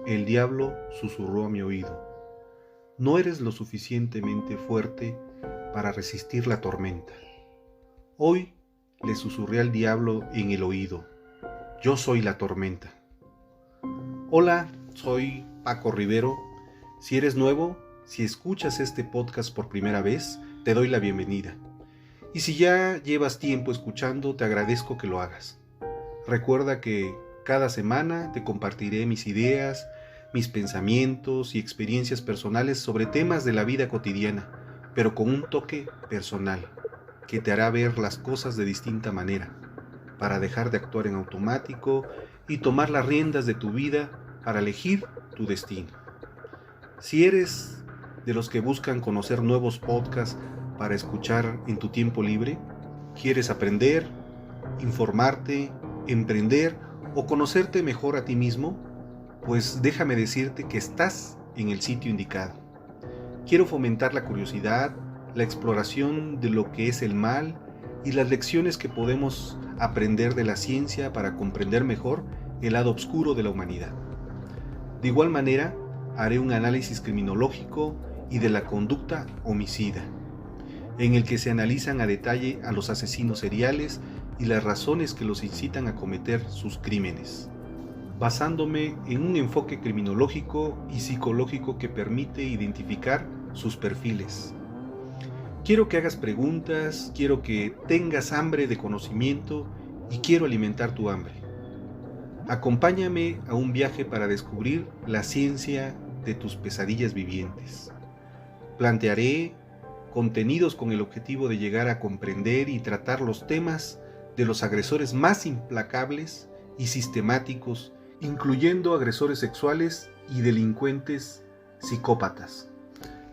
El diablo susurró a mi oído: no eres lo suficientemente fuerte para resistir la tormenta. Hoy le susurré al diablo en el oído: yo soy la tormenta. Hola, soy Paco Rivero. Si eres nuevo, si escuchas este podcast por primera vez, te doy la bienvenida. Y si ya llevas tiempo escuchando, te agradezco que lo hagas. Recuerda que cada semana te compartiré mis ideas, mis pensamientos y experiencias personales sobre temas de la vida cotidiana, pero con un toque personal, que te hará ver las cosas de distinta manera, para dejar de actuar en automático y tomar las riendas de tu vida para elegir tu destino. Si eres de los que buscan conocer nuevos podcasts para escuchar en tu tiempo libre, quieres aprender, informarte, emprender o conocerte mejor a ti mismo, pues déjame decirte que estás en el sitio indicado. Quiero fomentar la curiosidad, la exploración de lo que es el mal y las lecciones que podemos aprender de la ciencia para comprender mejor el lado oscuro de la humanidad. De igual manera, haré un análisis criminológico y de la conducta homicida, en el que se analizan a detalle a los asesinos seriales y las razones que los incitan a cometer sus crímenes, basándome en un enfoque criminológico y psicológico que permite identificar sus perfiles. Quiero que hagas preguntas, quiero que tengas hambre de conocimiento y quiero alimentar tu hambre. Acompáñame a un viaje para descubrir la ciencia de tus pesadillas vivientes. Plantearé contenidos con el objetivo de llegar a comprender y tratar los temas de los agresores más implacables y sistemáticos, incluyendo agresores sexuales y delincuentes psicópatas.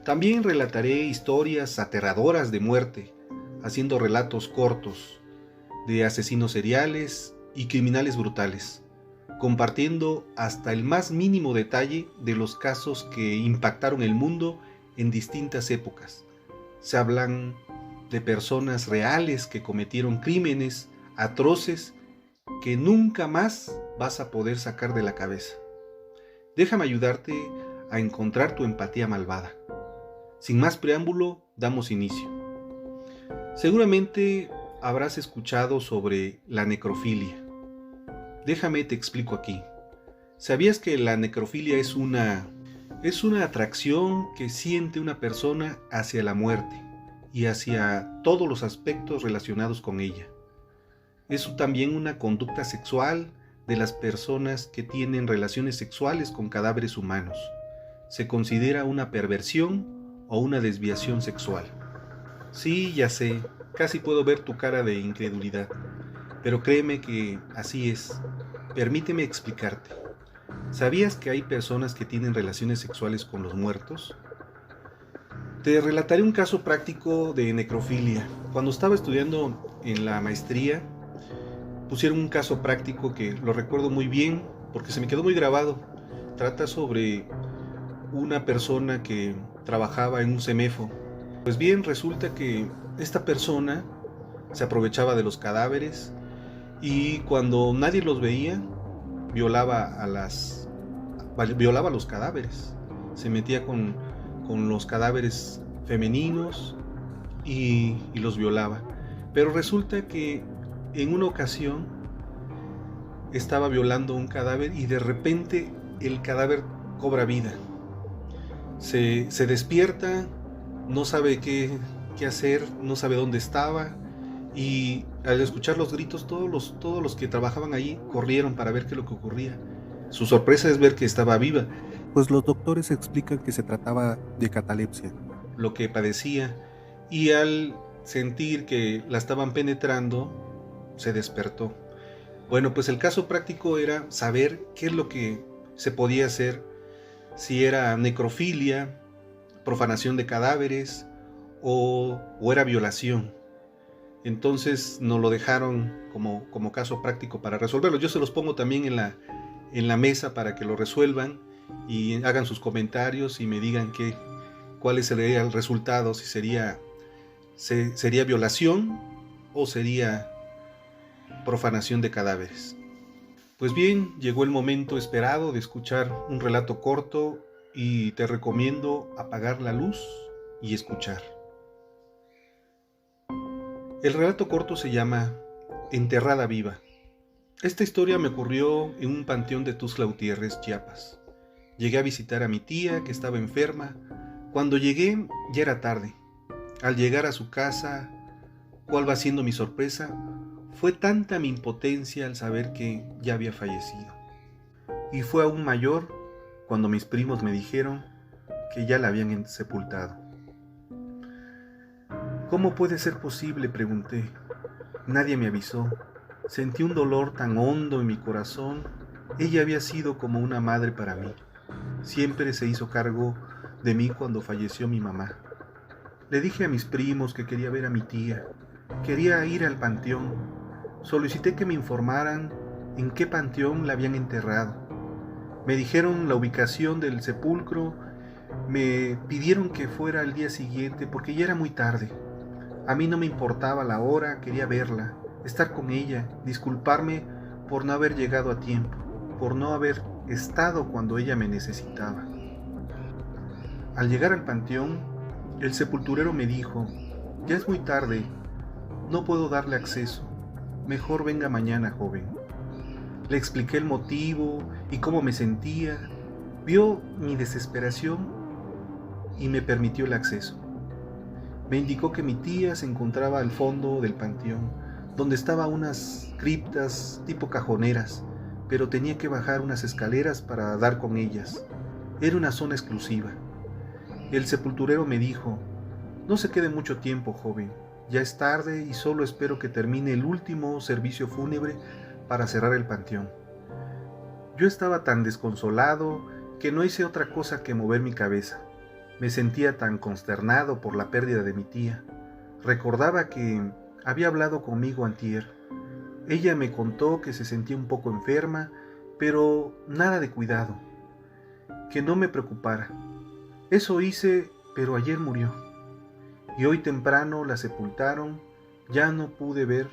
También relataré historias aterradoras de muerte, haciendo relatos cortos de asesinos seriales y criminales brutales, compartiendo hasta el más mínimo detalle de los casos que impactaron el mundo en distintas épocas. Se hablan de personas reales que cometieron crímenes atroces que nunca más vas a poder sacar de la cabeza. Déjame ayudarte a encontrar tu empatía malvada. Sin más preámbulo, damos inicio. Seguramente habrás escuchado sobre la necrofilia. Déjame te explico aquí. ¿Sabías que la necrofilia es una atracción que siente una persona hacia la muerte y hacia todos los aspectos relacionados con ella? Es también una conducta sexual de las personas que tienen relaciones sexuales con cadáveres humanos. Se considera una perversión o una desviación sexual. Sí, ya sé, casi puedo ver tu cara de incredulidad, pero créeme que así es. Permíteme explicarte. ¿Sabías que hay personas que tienen relaciones sexuales con los muertos? Te relataré un caso práctico de necrofilia. Cuando estaba estudiando en la maestría, pusieron un caso práctico que lo recuerdo muy bien porque se me quedó muy grabado. Trata sobre una persona que trabajaba en un CEMEFO. Pues bien, resulta que esta persona se aprovechaba de los cadáveres y cuando nadie los veía, violaba a los cadáveres. Se metía con los cadáveres femeninos y los violaba. Pero resulta que en una ocasión estaba violando un cadáver y de repente el cadáver cobra vida. Se despierta, no sabe qué hacer, no sabe dónde estaba, y al escuchar los gritos todos los que trabajaban allí corrieron para ver qué es lo que ocurría. Su sorpresa es ver que estaba viva, pues los doctores explican que se trataba de catalepsia, lo que padecía, y al sentir que la estaban penetrando se despertó. Bueno, pues el caso práctico era saber qué es lo que se podía hacer, si era necrofilia, profanación de cadáveres o era violación. Entonces nos lo dejaron como caso práctico para resolverlo. Yo se los pongo también en la mesa para que lo resuelvan y hagan sus comentarios y me digan cuál sería el resultado, si sería violación o sería profanación de cadáveres. Pues bien, llegó el momento esperado de escuchar un relato corto y te recomiendo apagar la luz y escuchar. El relato corto se llama Enterrada Viva. Esta historia me ocurrió en un panteón de Tuxtla Gutiérrez, Chiapas. Llegué a visitar a mi tía que estaba enferma. Cuando llegué ya era tarde. Al llegar a su casa, ¿cuál va siendo mi sorpresa? Fue tanta mi impotencia al saber que ya había fallecido. Y fue aún mayor cuando mis primos me dijeron que ya la habían sepultado. ¿Cómo puede ser posible?, pregunté. Nadie me avisó. Sentí un dolor tan hondo en mi corazón. Ella había sido como una madre para mí. Siempre se hizo cargo de mí cuando falleció mi mamá. Le dije a mis primos que quería ver a mi tía. Quería ir al panteón. Solicité que me informaran en qué panteón la habían enterrado. Me dijeron la ubicación del sepulcro. Me pidieron que fuera al día siguiente porque ya era muy tarde. A mí no me importaba la hora, quería verla, estar con ella, disculparme por no haber llegado a tiempo, por no haber estado cuando ella me necesitaba. Al llegar al panteón, el sepulturero me dijo: ya es muy tarde, no puedo darle acceso, mejor venga mañana, joven. Le expliqué el motivo y cómo me sentía, vio mi desesperación y me permitió el acceso. Me indicó que mi tía se encontraba al fondo del panteón, donde estaban unas criptas tipo cajoneras, pero tenía que bajar unas escaleras para dar con ellas. Era una zona exclusiva. El sepulturero me dijo: no se quede mucho tiempo, joven, ya es tarde y solo espero que termine el último servicio fúnebre para cerrar el panteón. Yo estaba tan desconsolado que no hice otra cosa que mover mi cabeza. Me sentía tan consternado por la pérdida de mi tía. Recordaba que había hablado conmigo antier. Ella me contó que se sentía un poco enferma, pero nada de cuidado. Que no me preocupara. Eso hice, pero ayer murió. Y hoy temprano la sepultaron. Ya no pude ver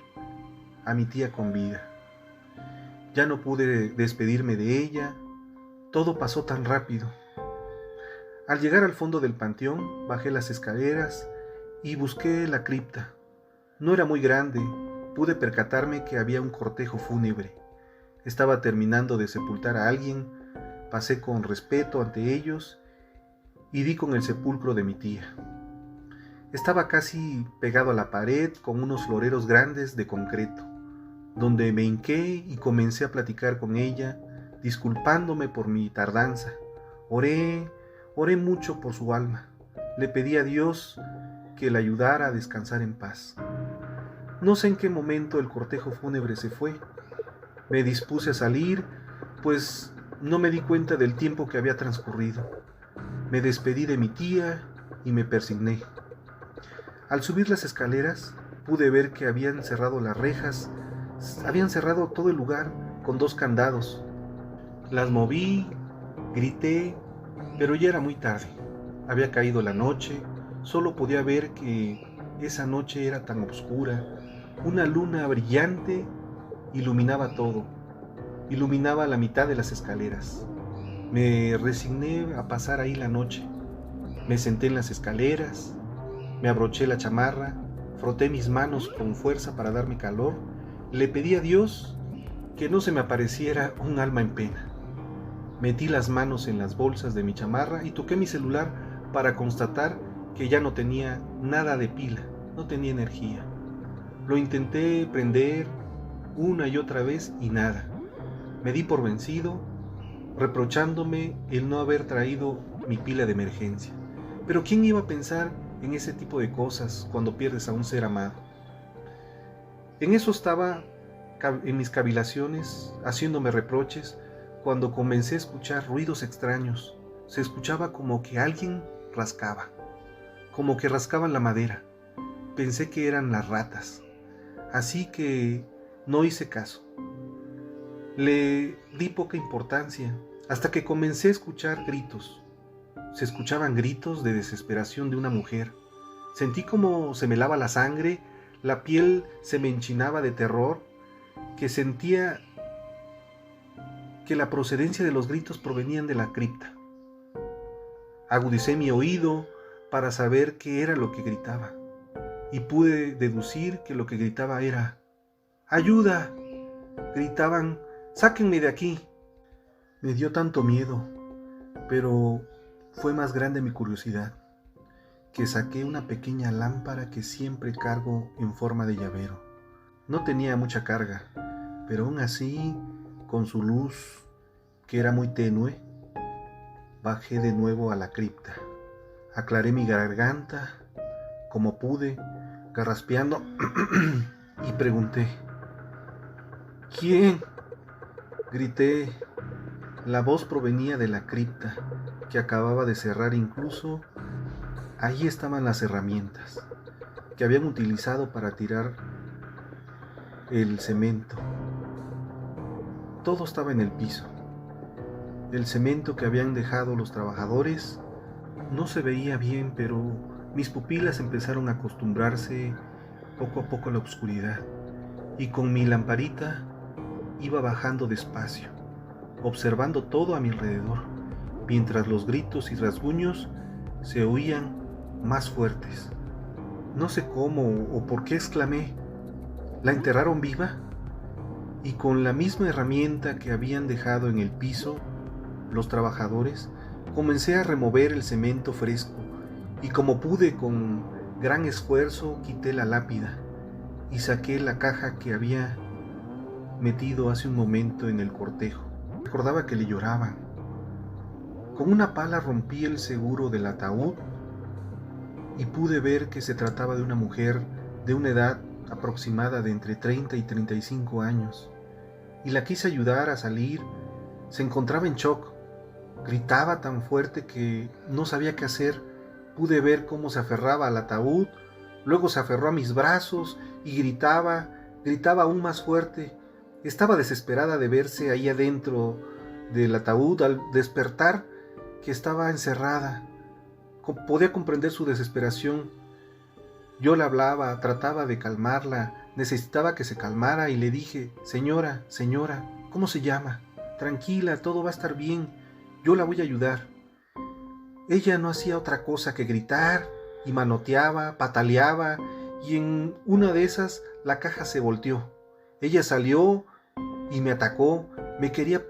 a mi tía con vida. Ya no pude despedirme de ella. Todo pasó tan rápido. Al llegar al fondo del panteón, bajé las escaleras y busqué la cripta. No era muy grande, pude percatarme que había un cortejo fúnebre. Estaba terminando de sepultar a alguien, pasé con respeto ante ellos y di con el sepulcro de mi tía. Estaba casi pegado a la pared con unos floreros grandes de concreto, donde me hinqué y comencé a platicar con ella, disculpándome por mi tardanza. Oré mucho por su alma. Le pedí a Dios que la ayudara a descansar en paz. No sé en qué momento el cortejo fúnebre se fue. Me dispuse a salir, pues no me di cuenta del tiempo que había transcurrido. Me despedí de mi tía y me persigné. Al subir las escaleras, pude ver que habían cerrado las rejas, habían cerrado todo el lugar con 2 candados. Las moví, grité, pero ya era muy tarde. Había caído la noche, solo podía ver que esa noche era tan oscura. Una luna brillante iluminaba todo, iluminaba la mitad de las escaleras. Me resigné a pasar ahí la noche. Me senté en las escaleras, me abroché la chamarra, froté mis manos con fuerza para darme calor, le pedí a Dios que no se me apareciera un alma en pena. Metí las manos en las bolsas de mi chamarra y toqué mi celular para constatar que ya no tenía nada de pila, no tenía energía. Lo intenté prender una y otra vez y nada. Me di por vencido, reprochándome el no haber traído mi pila de emergencia. Pero ¿quién iba a pensar en ese tipo de cosas cuando pierdes a un ser amado? En eso estaba, en mis cavilaciones, haciéndome reproches, cuando comencé a escuchar ruidos extraños. Se escuchaba como que alguien rascaba, como que rascaban la madera. Pensé que eran las ratas, así que no hice caso. Le di poca importancia hasta que comencé a escuchar gritos. Se escuchaban gritos de desesperación de una mujer. Sentí como se me helaba la sangre, la piel se me enchinaba de terror, que sentía que la procedencia de los gritos provenían de la cripta. Agudicé mi oído para saber qué era lo que gritaba, y pude deducir que lo que gritaba era ¡ayuda! Gritaban ¡sáquenme de aquí! Me dio tanto miedo, pero fue más grande mi curiosidad, que saqué una pequeña lámpara que siempre cargo en forma de llavero. No tenía mucha carga, pero aún así, con su luz, que era muy tenue, bajé de nuevo a la cripta. Aclaré mi garganta como pude, carraspeando, y pregunté: ¿quién? Grité. La voz provenía de la cripta, que acababa de cerrar. Incluso ahí estaban las herramientas que habían utilizado para tirar el cemento. Todo estaba en el piso. El cemento que habían dejado los trabajadores no se veía bien, pero mis pupilas empezaron a acostumbrarse poco a poco a la oscuridad, y con mi lamparita iba bajando despacio, observando todo a mi alrededor, mientras los gritos y rasguños se oían más fuertes. No sé cómo o por qué exclamé: ¿la enterraron viva? Y con la misma herramienta que habían dejado en el piso los trabajadores, comencé a remover el cemento fresco, y como pude, con gran esfuerzo, quité la lápida y saqué la caja que había metido hace un momento en el cortejo. Recordaba que le lloraban. Con una pala rompí el seguro del ataúd y pude ver que se trataba de una mujer de una edad aproximada de entre 30 y 35 años, y la quise ayudar a salir. Se encontraba en shock, gritaba tan fuerte que no sabía qué hacer. Pude ver cómo se aferraba al ataúd, luego se aferró a mis brazos y gritaba aún más fuerte. Estaba desesperada de verse ahí adentro del ataúd. Al despertar, que estaba encerrada, podía comprender su desesperación. Yo le hablaba, trataba de calmarla, necesitaba que se calmara, y le dije: señora, ¿cómo se llama? Tranquila, todo va a estar bien, yo la voy a ayudar. Ella no hacía otra cosa que gritar, y manoteaba, pataleaba, y en una de esas la caja se volteó. Ella salió y me atacó, me quería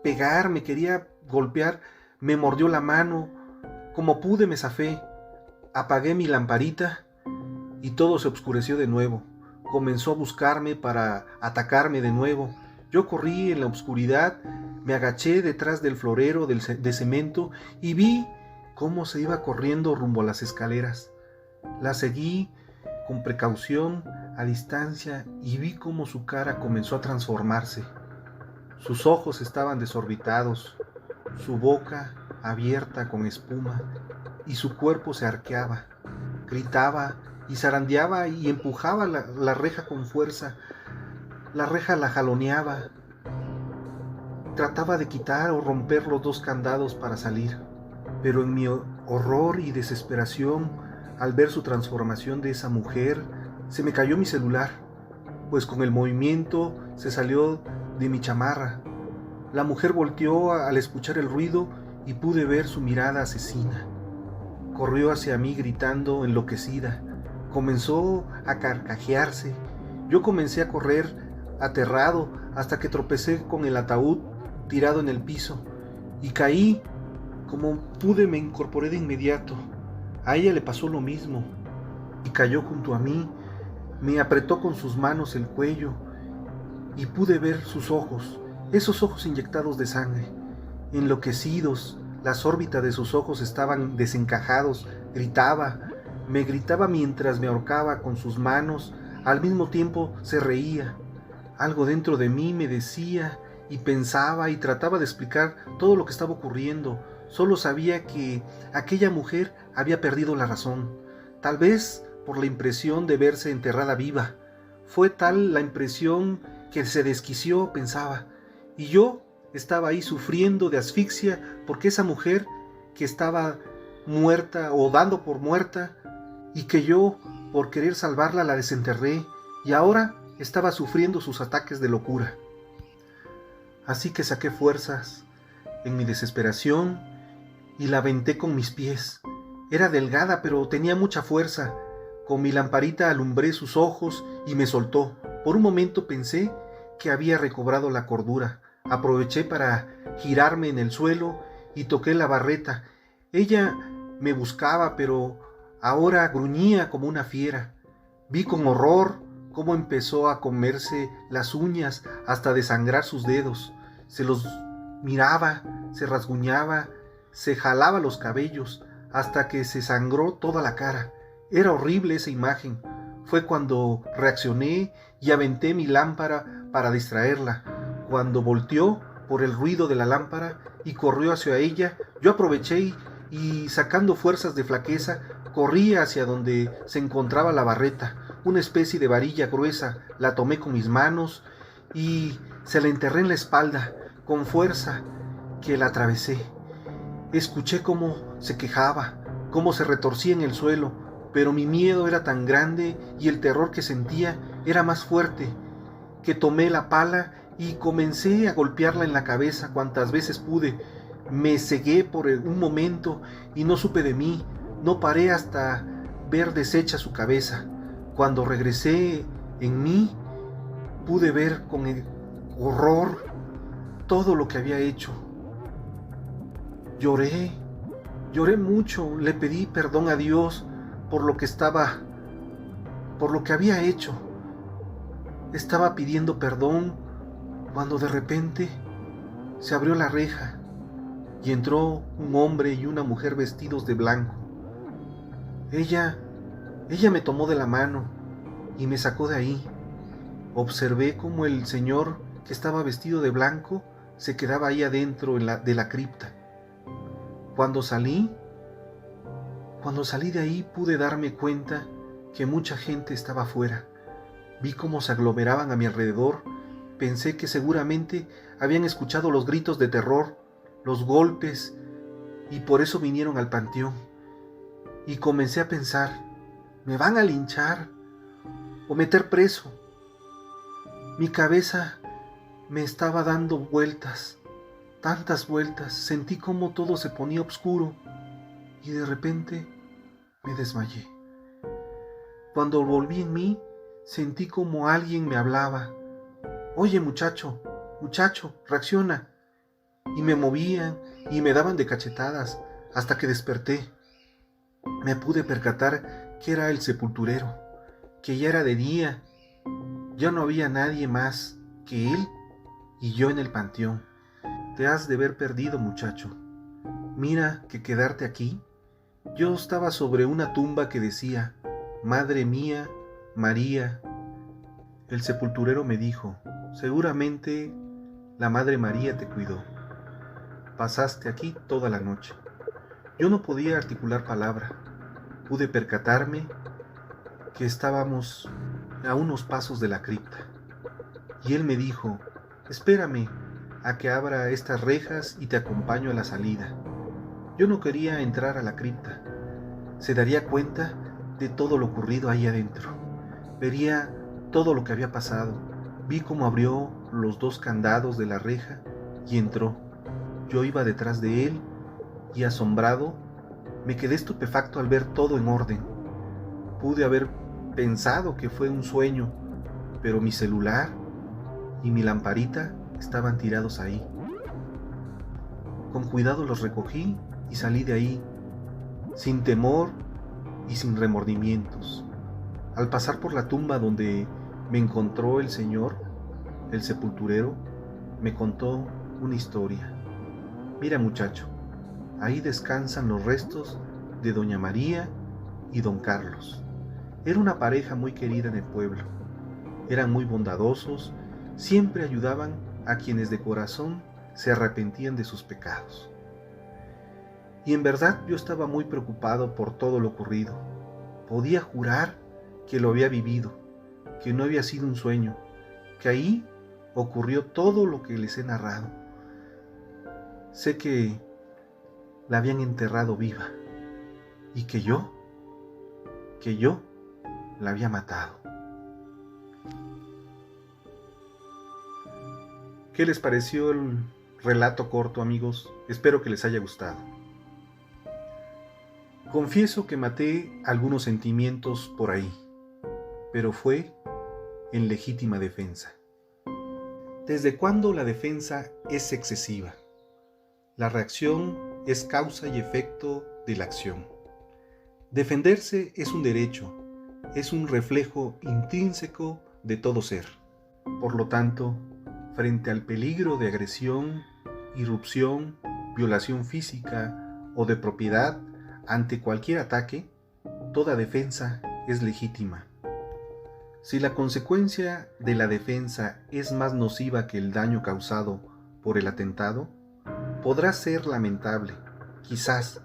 pegar, me quería golpear, me mordió la mano. Como pude me zafé, apagué mi lamparita y todo se oscureció de nuevo. Comenzó a buscarme para atacarme de nuevo. Yo corrí en la oscuridad, me agaché detrás del florero de cemento y vi cómo se iba corriendo rumbo a las escaleras. La seguí con precaución a distancia y vi cómo su cara comenzó a transformarse. Sus ojos estaban desorbitados, su boca abierta con espuma, y su cuerpo se arqueaba. Gritaba y zarandeaba y empujaba la reja con fuerza. La reja la jaloneaba. Trataba de quitar o romper los dos candados para salir, pero en mi horror y desesperación al ver su transformación de esa mujer, se me cayó mi celular, pues con el movimiento se salió de mi chamarra. La mujer volteó al escuchar el ruido y pude ver su mirada asesina. Corrió hacia mí gritando enloquecida. Comenzó a carcajearse. Yo comencé a correr aterrado hasta que tropecé con el ataúd tirado en el piso y caí. Como pude me incorporé de inmediato. A ella le pasó lo mismo y cayó junto a mí. Me apretó con sus manos el cuello y pude ver sus ojos, esos ojos inyectados de sangre, enloquecidos. Las órbitas de sus ojos estaban desencajados. Me gritaba mientras me ahorcaba con sus manos. Al mismo tiempo se reía. Algo dentro de mí me decía y pensaba y trataba de explicar todo lo que estaba ocurriendo. Solo sabía que aquella mujer había perdido la razón, tal vez por la impresión de verse enterrada viva. Fue tal la impresión que se desquició, pensaba, y yo estaba ahí sufriendo de asfixia porque esa mujer que estaba muerta o dando por muerta, y que yo, por querer salvarla, la desenterré, y ahora estaba sufriendo sus ataques de locura. Así que saqué fuerzas en mi desesperación y la aventé con mis pies. Era delgada, pero tenía mucha fuerza. Con mi lamparita alumbré sus ojos y me soltó. Por un momento pensé que había recobrado la cordura. Aproveché para girarme en el suelo y toqué la barreta. Ella me buscaba, pero ahora gruñía como una fiera. Vi con horror cómo empezó a comerse las uñas hasta desangrar sus dedos. Se los miraba, se rasguñaba, se jalaba los cabellos hasta que se sangró toda la cara. Era horrible esa imagen. Fue cuando reaccioné y aventé mi lámpara para distraerla. Cuando volteó por el ruido de la lámpara y corrió hacia ella, yo aproveché y sacando fuerzas de flaqueza, corrí hacia donde se encontraba la barreta, una especie de varilla gruesa. La tomé con mis manos y se la enterré en la espalda, con fuerza que la atravesé. Escuché cómo se quejaba, cómo se retorcía en el suelo, pero mi miedo era tan grande y el terror que sentía era más fuerte, que tomé la pala y comencé a golpearla en la cabeza cuantas veces pude. Me cegué por un momento y no supe de mí. No paré hasta ver deshecha su cabeza. Cuando regresé en mí, pude ver con horror todo lo que había hecho. Lloré mucho, le pedí perdón a Dios por lo que había hecho. Estaba pidiendo perdón cuando de repente se abrió la reja y entró un hombre y una mujer vestidos de blanco. Ella me tomó de la mano y me sacó de ahí. Observé cómo el señor que estaba vestido de blanco se quedaba ahí adentro de la cripta. Cuando salí de ahí pude darme cuenta que mucha gente estaba afuera. Vi cómo se aglomeraban a mi alrededor. Pensé que seguramente habían escuchado los gritos de terror, los golpes, y por eso vinieron al panteón. Y comencé a pensar, ¿me van a linchar o meter preso? Mi cabeza me estaba dando vueltas, tantas vueltas. Sentí como todo se ponía oscuro y de repente me desmayé. Cuando volví en mí, sentí como alguien me hablaba. Oye, muchacho, reacciona. Y me movían y me daban de cachetadas hasta que desperté. Me pude percatar que era el sepulturero, que ya era de día. Ya no había nadie más que él y yo en el panteón. Te has de ver perdido, muchacho. Mira que quedarte aquí. Yo estaba sobre una tumba que decía, Madre mía, María. El sepulturero me dijo, seguramente la Madre María te cuidó. Pasaste aquí toda la noche. Yo no podía articular palabra. Pude percatarme que estábamos a unos pasos de la cripta. Y él me dijo, espérame a que abra estas rejas y te acompaño a la salida. Yo no quería entrar a la cripta. Se daría cuenta de todo lo ocurrido ahí adentro. Vería todo lo que había pasado. Vi cómo abrió los dos candados de la reja y entró. Yo iba detrás de él y asombrado, me quedé estupefacto al ver todo en orden. Pude haber pensado que fue un sueño, pero mi celular y mi lamparita estaban tirados ahí. Con cuidado los recogí y salí de ahí, sin temor y sin remordimientos. Al pasar por la tumba donde me encontró el señor, el sepulturero, me contó una historia. Mira, muchacho, ahí descansan los restos de doña María y don Carlos. Era una pareja muy querida en el pueblo. Eran muy bondadosos, siempre ayudaban a quienes de corazón se arrepentían de sus pecados. Y en verdad yo estaba muy preocupado por todo lo ocurrido. Podía jurar que lo había vivido, que no había sido un sueño, que ahí ocurrió todo lo que les he narrado. Sé que la habían enterrado viva y que yo la había matado. ¿Qué les pareció el relato corto, amigos? Espero que les haya gustado. Confieso que maté algunos sentimientos por ahí, pero fue en legítima defensa. ¿Desde cuándo la defensa es excesiva? La reacción es causa y efecto de la acción. Defenderse es un derecho, es un reflejo intrínseco de todo ser. Por lo tanto, frente al peligro de agresión, irrupción, violación física o de propiedad, ante cualquier ataque, toda defensa es legítima. Si la consecuencia de la defensa es más nociva que el daño causado por el atentado, podrá ser lamentable, quizás,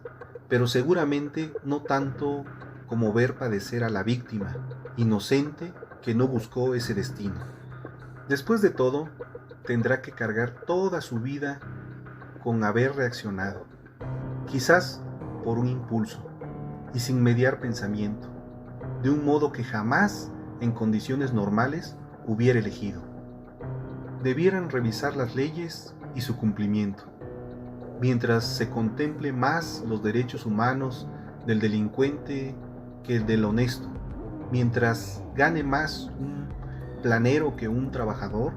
pero seguramente no tanto como ver padecer a la víctima, inocente que no buscó ese destino. Después de todo, tendrá que cargar toda su vida con haber reaccionado, quizás por un impulso y sin mediar pensamiento, de un modo que jamás en condiciones normales hubiera elegido. Debieran revisar las leyes y su cumplimiento, mientras se contemple más los derechos humanos del delincuente que el del honesto, mientras gane más un planero que un trabajador,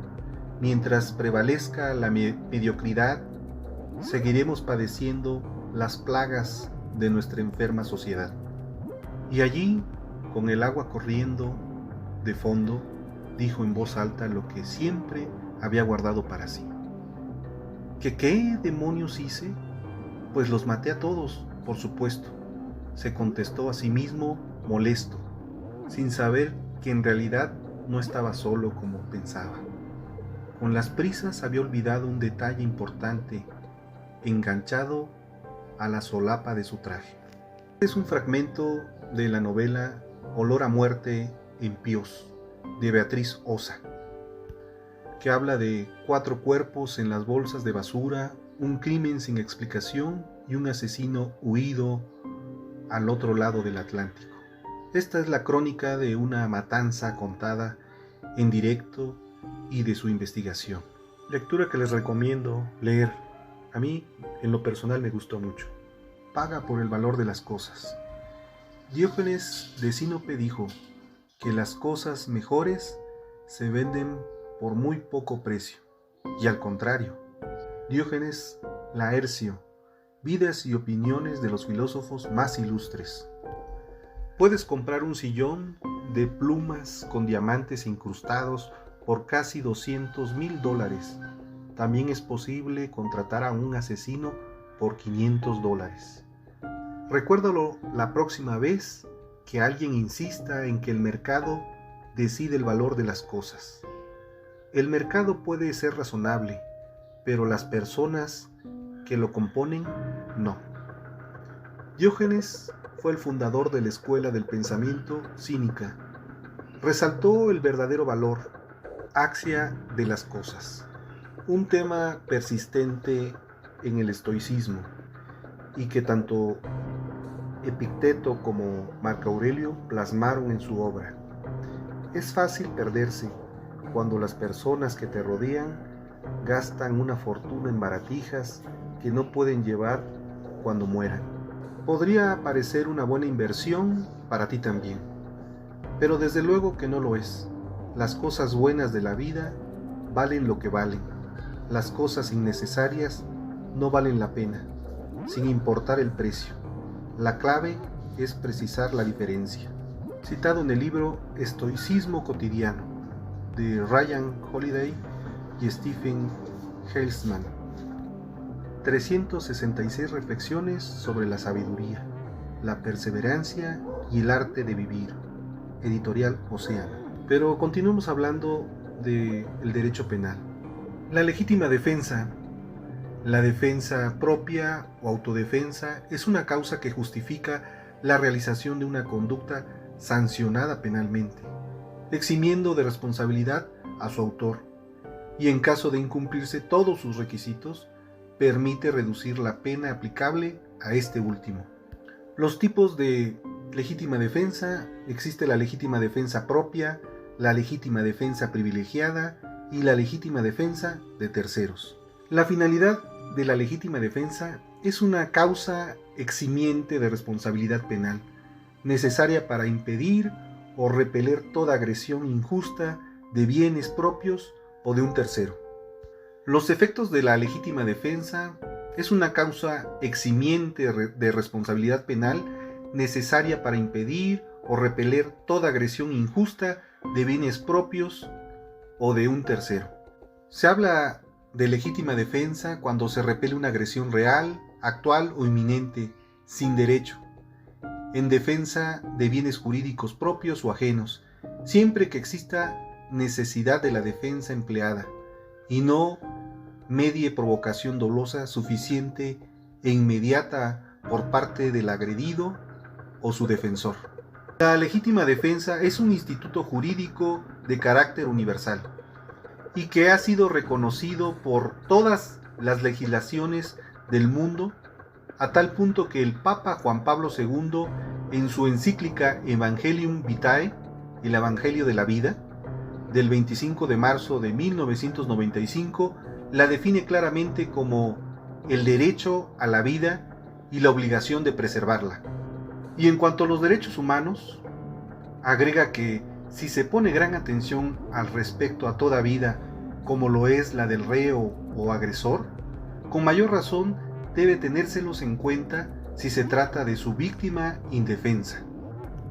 mientras prevalezca la mediocridad, seguiremos padeciendo las plagas de nuestra enferma sociedad. Y allí, con el agua corriendo de fondo, dijo en voz alta lo que siempre había guardado para sí. ¿Que qué demonios hice? Pues los maté a todos, por supuesto, se contestó a sí mismo molesto, sin saber que en realidad no estaba solo como pensaba. Con las prisas había olvidado un detalle importante, enganchado a la solapa de su traje. Es un fragmento de la novela Olor a muerte en Píos, de Beatriz Ossa, que habla de 4 cuerpos en las bolsas de basura, un crimen sin explicación y un asesino huido al otro lado del Atlántico. Esta es la crónica de una matanza contada en directo y de su investigación. Lectura que les recomiendo leer. A mí, en lo personal, me gustó mucho. Paga por el valor de las cosas. Diógenes de Sinope dijo que las cosas mejores se venden por muy poco precio. Y al contrario, Diógenes Laercio, Vidas y opiniones de los filósofos más ilustres. Puedes comprar un sillón de plumas con diamantes incrustados por casi $200,000. También es posible contratar a un asesino por $500. Recuérdalo la próxima vez que alguien insista en que el mercado decide el valor de las cosas. El mercado puede ser razonable, pero las personas que lo componen, no. Diógenes fue el fundador de la escuela del pensamiento cínica. Resaltó el verdadero valor, axia de las cosas, un tema persistente en el estoicismo y que tanto Epicteto como Marco Aurelio plasmaron en su obra. Es fácil perderse cuando las personas que te rodean gastan una fortuna en baratijas que no pueden llevar cuando mueran. Podría parecer una buena inversión para ti también, pero desde luego que no lo es. Las cosas buenas de la vida valen lo que valen. Las cosas innecesarias no valen la pena, sin importar el precio. La clave es precisar la diferencia. Citado en el libro Estoicismo cotidiano, de Ryan Holiday y Stephen Helsman. 366 reflexiones sobre la sabiduría, la perseverancia y el arte de vivir. Editorial Océano. Pero continuemos hablando del derecho penal. La legítima defensa, la defensa propia o autodefensa, es una causa que justifica la realización de una conducta sancionada penalmente, eximiendo de responsabilidad a su autor, y en caso de incumplirse todos sus requisitos, permite reducir la pena aplicable a este último. Los tipos de legítima defensa: existe la legítima defensa propia, la legítima defensa privilegiada y la legítima defensa de terceros. La finalidad de la legítima defensa es una causa eximiente de responsabilidad penal, necesaria para impedir o repeler toda agresión injusta de bienes propios o de un tercero. Los efectos de la legítima defensa es una causa eximiente de responsabilidad penal necesaria para impedir o repeler toda agresión injusta de bienes propios o de un tercero. Se habla de legítima defensa cuando se repele una agresión real, actual o inminente, sin derecho, en defensa de bienes jurídicos propios o ajenos, siempre que exista necesidad de la defensa empleada y no medie provocación dolosa suficiente e inmediata por parte del agredido o su defensor. La legítima defensa es un instituto jurídico de carácter universal y que ha sido reconocido por todas las legislaciones del mundo, a tal punto que el Papa Juan Pablo II, en su encíclica Evangelium Vitae, el Evangelio de la Vida, del 25 de marzo de 1995, la define claramente como el derecho a la vida y la obligación de preservarla. Y en cuanto a los derechos humanos, agrega que si se pone gran atención al respecto a toda vida, como lo es la del reo o agresor, con mayor razón debe tenérselos en cuenta si se trata de su víctima indefensa.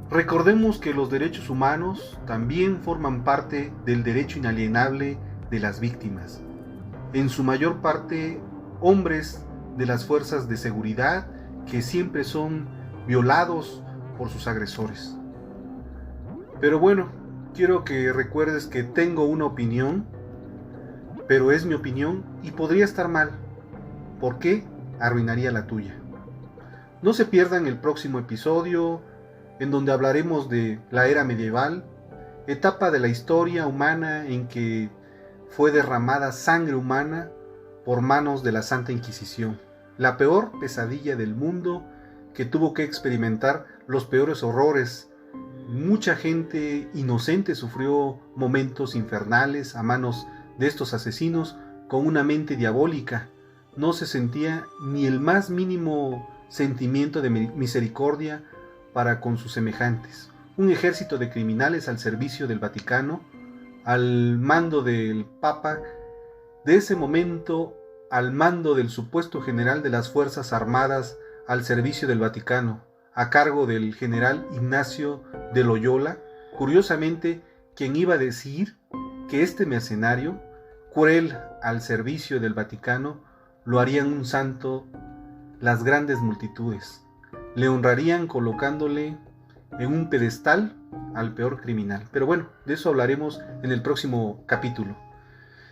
Recordemos que los derechos humanos también forman parte del derecho inalienable de las víctimas, en su mayor parte hombres de las fuerzas de seguridad que siempre son violados por sus agresores. Pero bueno, quiero que recuerdes que tengo una opinión, pero es mi opinión y podría estar mal. ¿Por qué? Arruinaría la tuya. No se pierdan el próximo episodio, en donde hablaremos de la era medieval, etapa de la historia humana en que fue derramada sangre humana por manos de la Santa Inquisición, la peor pesadilla del mundo que tuvo que experimentar los peores horrores. Mucha gente inocente sufrió momentos infernales a manos de estos asesinos con una mente diabólica. No se sentía ni el más mínimo sentimiento de misericordia para con sus semejantes. Un ejército de criminales al servicio del Vaticano, al mando del Papa, de ese momento al mando del supuesto general de las Fuerzas Armadas al servicio del Vaticano, a cargo del general Ignacio de Loyola, curiosamente, quien iba a decir que este mercenario, cruel al servicio del Vaticano, lo harían un santo las grandes multitudes. Le honrarían colocándole en un pedestal al peor criminal. Pero bueno, de eso hablaremos en el próximo capítulo.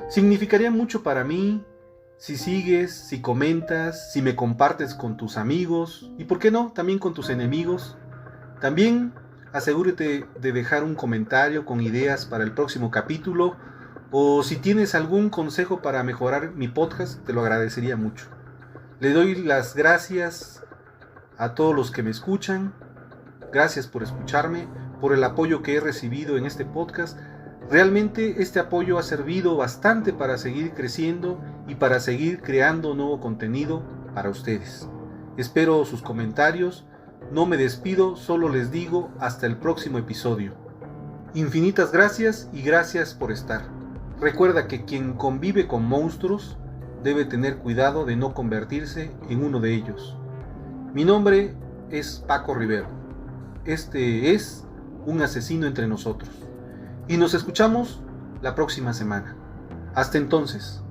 Significaría mucho para mí si sigues, si comentas, si me compartes con tus amigos y, ¿por qué no?, también con tus enemigos. También asegúrate de dejar un comentario con ideas para el próximo capítulo, o si tienes algún consejo para mejorar mi podcast, te lo agradecería mucho. Le doy las gracias a todos los que me escuchan. Gracias por escucharme, por el apoyo que he recibido en este podcast. Realmente este apoyo ha servido bastante para seguir creciendo y para seguir creando nuevo contenido para ustedes. Espero sus comentarios. No me despido, solo les digo hasta el próximo episodio. Infinitas gracias y gracias por estar. Recuerda que quien convive con monstruos debe tener cuidado de no convertirse en uno de ellos. Mi nombre es Paco Rivero. Este es Un Asesino Entre Nosotros. Y nos escuchamos la próxima semana. Hasta entonces.